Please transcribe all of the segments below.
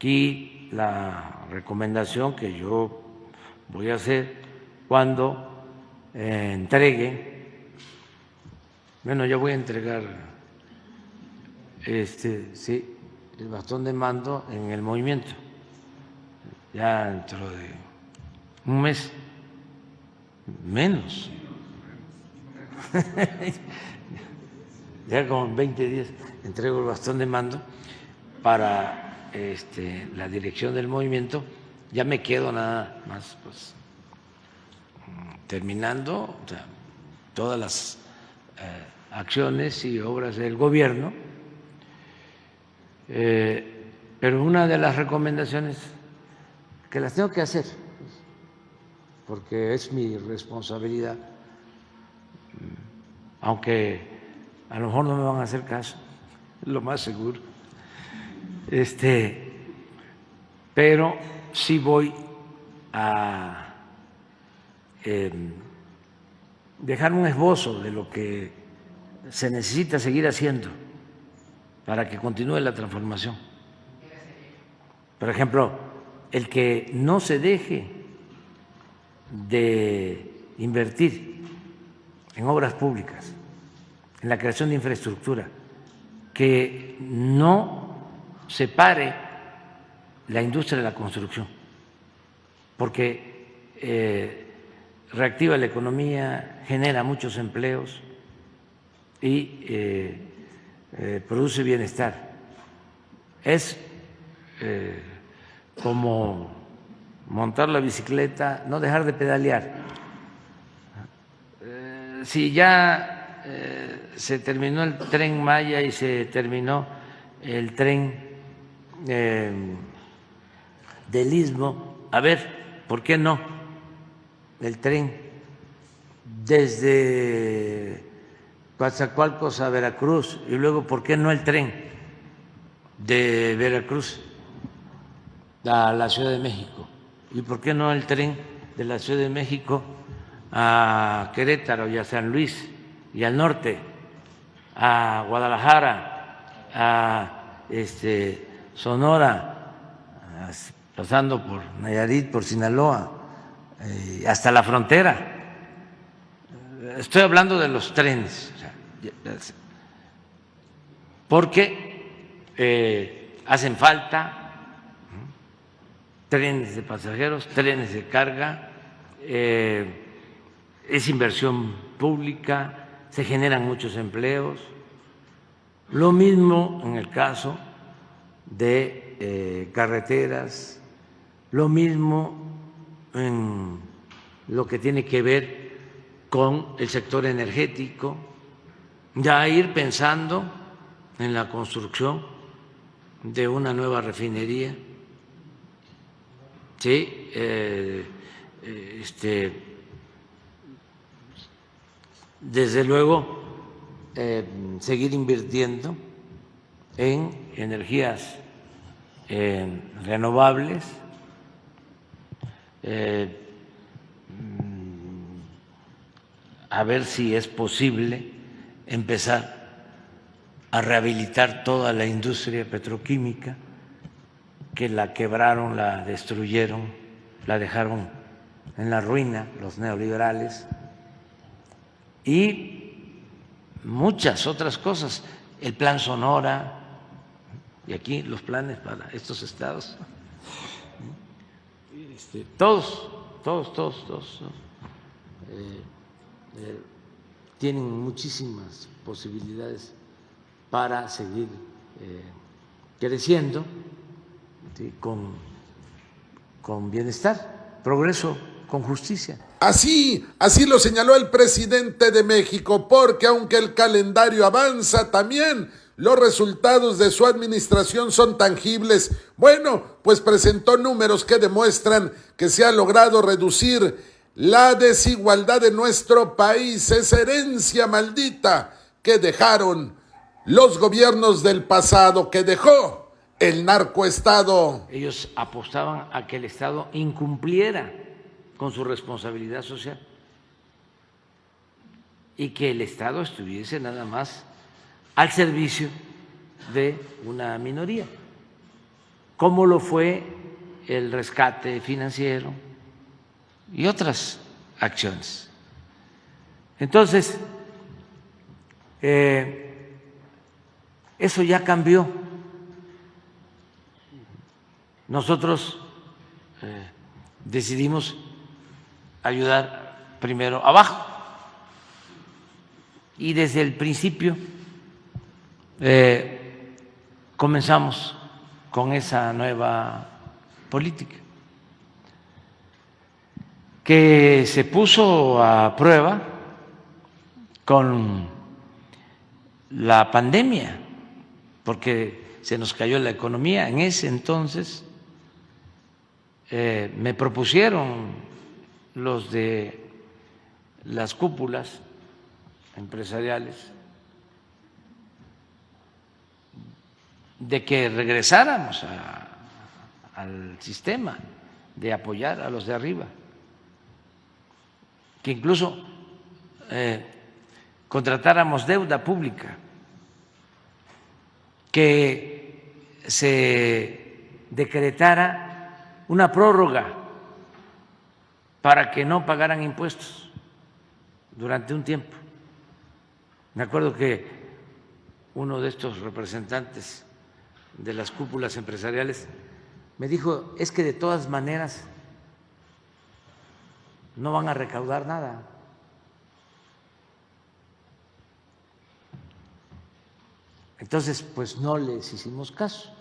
aquí la recomendación que yo voy a hacer cuando entregue, bueno, ya voy a entregar sí, el bastón de mando en el movimiento, ya dentro de un mes, menos, ya como en 20 días entrego el bastón de mando para la dirección del movimiento. Ya me quedo nada más pues terminando, o sea, todas las acciones y obras del gobierno, pero una de las recomendaciones que las tengo que hacer, porque es mi responsabilidad, aunque a lo mejor no me van a hacer caso, lo más seguro, pero sí voy a dejar un esbozo de lo que se necesita seguir haciendo para que continúe la transformación. Por ejemplo, el que no se deje de invertir en obras públicas, en la creación de infraestructura, que no se pare la industria de la construcción, porque reactiva la economía, genera muchos empleos y produce bienestar. Es como montar la bicicleta, no dejar de pedalear. Si ya se terminó el Tren Maya y se terminó el tren del Istmo, a ver, ¿por qué no el tren desde Coatzacoalcos a Veracruz y luego por qué no el tren de Veracruz a la Ciudad de México y por qué no el tren de la Ciudad de México a Querétaro y a San Luis y al norte, a Guadalajara, a Sonora, pasando por Nayarit, por Sinaloa, hasta la frontera. Estoy hablando de los trenes, porque hacen falta trenes de pasajeros, trenes de carga, es inversión pública, se generan muchos empleos. Lo mismo en el caso de carreteras, lo mismo en lo que tiene que ver con el sector energético, ya ir pensando en la construcción de una nueva refinería, ¿sí? Desde luego, seguir invirtiendo en energías renovables, a ver si es posible empezar a rehabilitar toda la industria petroquímica, que la quebraron, la destruyeron, la dejaron en la ruina los neoliberales, y muchas otras cosas, el Plan Sonora, y aquí los planes para estos estados, todos tienen muchísimas posibilidades para seguir creciendo, ¿sí? con bienestar, progreso, con justicia. Así lo señaló el presidente de México, porque aunque el calendario avanza, también los resultados de su administración son tangibles. Bueno, pues presentó números que demuestran que se ha logrado reducir la desigualdad de nuestro país, esa herencia maldita que dejaron los gobiernos del pasado, que dejó el narcoestado. Ellos apostaban a que el Estado incumpliera con su responsabilidad social y que el Estado estuviese nada más al servicio de una minoría. como lo fue el rescate financiero y otras acciones. Entonces, eso ya cambió. Nosotros decidimos ayudar primero abajo y desde el principio comenzamos con esa nueva política que se puso a prueba con la pandemia, porque se nos cayó la economía. En ese entonces me propusieron los de las cúpulas empresariales de que regresáramos al sistema de apoyar a los de arriba, que incluso contratáramos deuda pública, que se decretara una prórroga para que no pagaran impuestos durante un tiempo. Me acuerdo que uno de estos representantes de las cúpulas empresariales me dijo, es que de todas maneras no van a recaudar nada. Entonces, pues no les hicimos caso.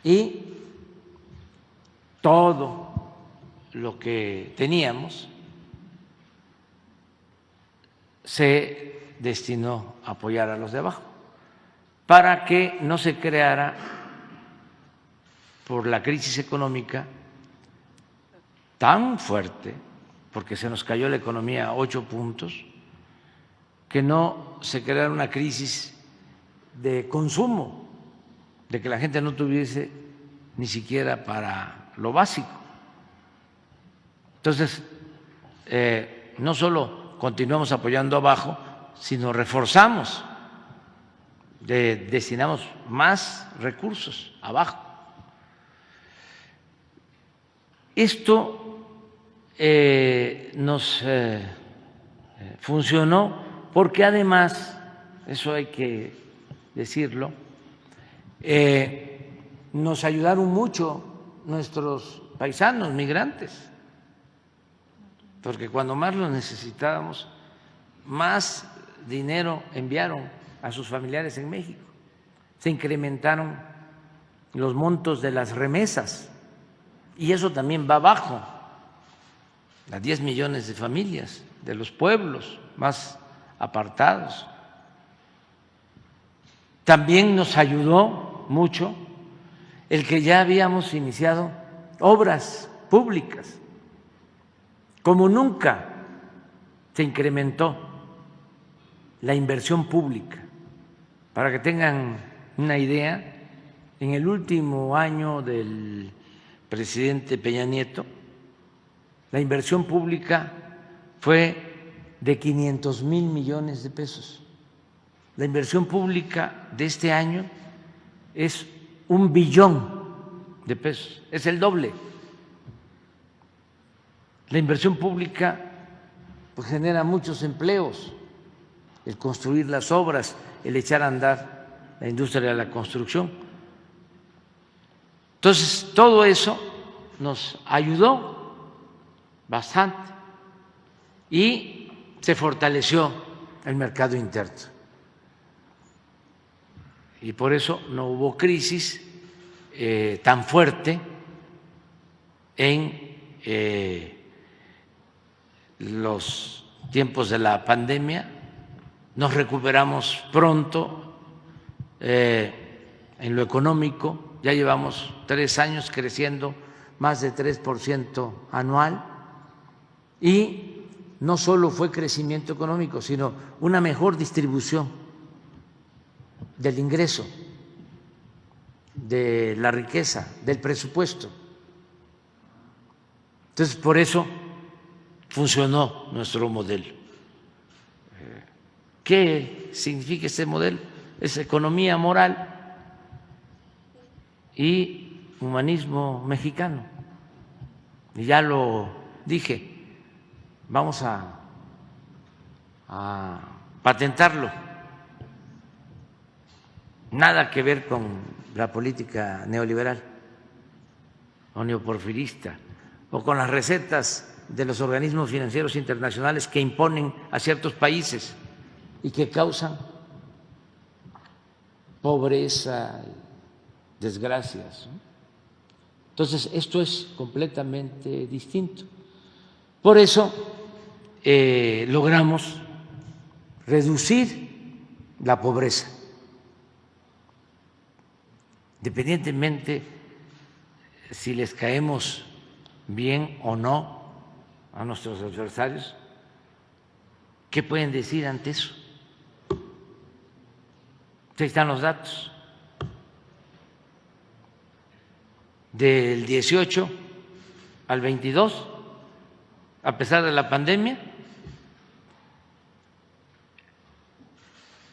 Y todo lo que teníamos se destinó a apoyar a los de abajo, para que no se creara, por la crisis económica tan fuerte, porque se nos cayó la economía a 8 puntos, que no se creara una crisis de consumo, de que la gente no tuviese ni siquiera para lo básico. Entonces, no solo continuamos apoyando abajo, sino reforzamos, destinamos más recursos abajo. Esto nos funcionó porque además, eso hay que decirlo, nos ayudaron mucho nuestros paisanos migrantes, porque cuando más lo necesitábamos, más dinero enviaron a sus familiares en México. Se incrementaron los montos de las remesas y eso también va abajo a 10 millones de familias de los pueblos más apartados. También nos ayudó mucho el que ya habíamos iniciado obras públicas, como nunca se incrementó la inversión pública. Para que tengan una idea, en el último año del presidente Peña Nieto, la inversión pública fue de 500,000 millones de pesos. La inversión pública de este año es 1 billón de pesos, es el doble. La inversión pública pues genera muchos empleos, el construir las obras, el echar a andar la industria de la construcción. Entonces, todo eso nos ayudó bastante y se fortaleció el mercado interno. Y por eso no hubo crisis tan fuerte en los tiempos de la pandemia. Nos recuperamos pronto en lo económico, ya llevamos 3 años creciendo más de 3% anual y no solo fue crecimiento económico, sino una mejor distribución del ingreso, de la riqueza, del presupuesto. Entonces, por eso funcionó nuestro modelo. ¿Qué significa este modelo? Es economía moral. y humanismo mexicano. Y ya lo dije, vamos a patentarlo. Nada que ver con la política neoliberal o neoporfirista o con las recetas de los organismos financieros internacionales que imponen a ciertos países y que causan pobreza, desgracias, ¿no? Entonces, esto es completamente distinto. Por eso logramos reducir la pobreza, independientemente si les caemos bien o no a nuestros adversarios. ¿Qué pueden decir ante eso? Ahí están los datos. Del 18 al 22, a pesar de la pandemia,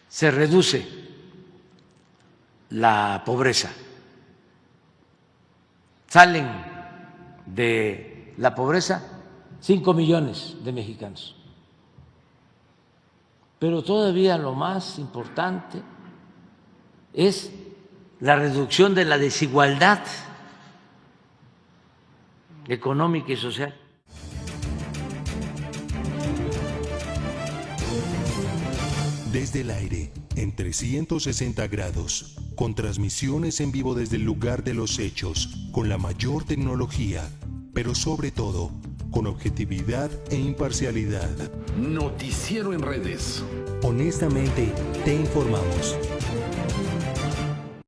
se reduce la pobreza. Salen de la pobreza 5 millones de mexicanos. Pero todavía lo más importante es la reducción de la desigualdad económica y social. Desde el aire, en 360 grados, con transmisiones en vivo desde el lugar de los hechos, con la mayor tecnología, pero sobre todo, con objetividad e imparcialidad. Noticiero en redes. Honestamente, te informamos.